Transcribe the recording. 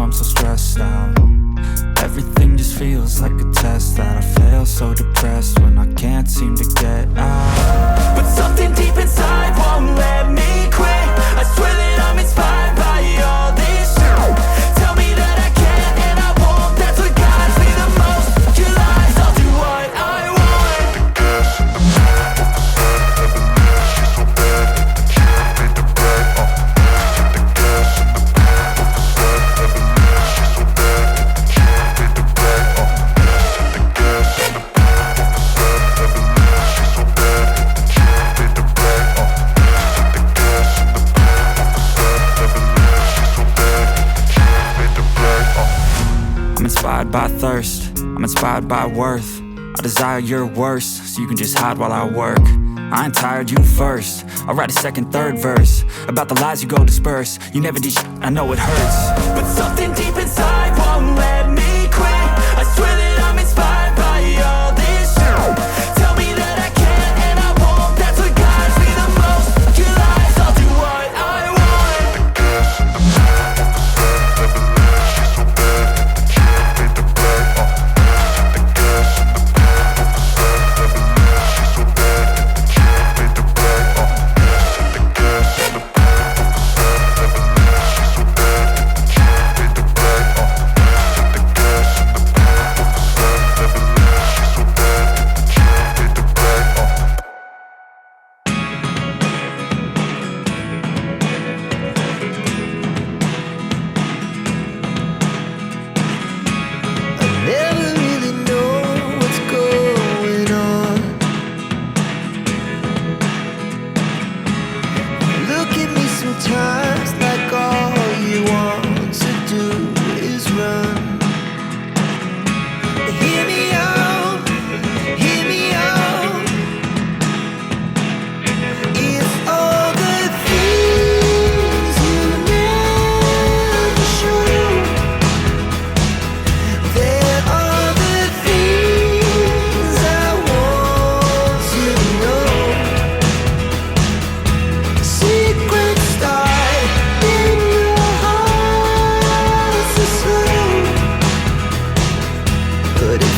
I'm so stressed out. Everything just feels like a test that I fail, so depressed when I can't seem to get out. But something deep inside won't let me quit. I swear that I'm inspired by all this shit. Tell me that I can and I won't. That's what guides me the most. Your lies, I'll do what I want. I'm inspired by thirst, I'm inspired by worth. I desire your worst, so you can just hide while I work. I ain't tired, you first. I'll write a second, third verse about the lies you go disperse. You never did shit, I know it hurts. But something deep inside won't let me quit. I swear that I'm inspired by all this shit. Tell me that I can and I won't. That's what guides me the most. Your lies, I'll do what I want. Never really know what's going on. Look at me sometimes like all you want to do is run. Hear me out, hear me out. It's all the things you never show. There are the things I want to know. Secrets start in your heart so slow. But if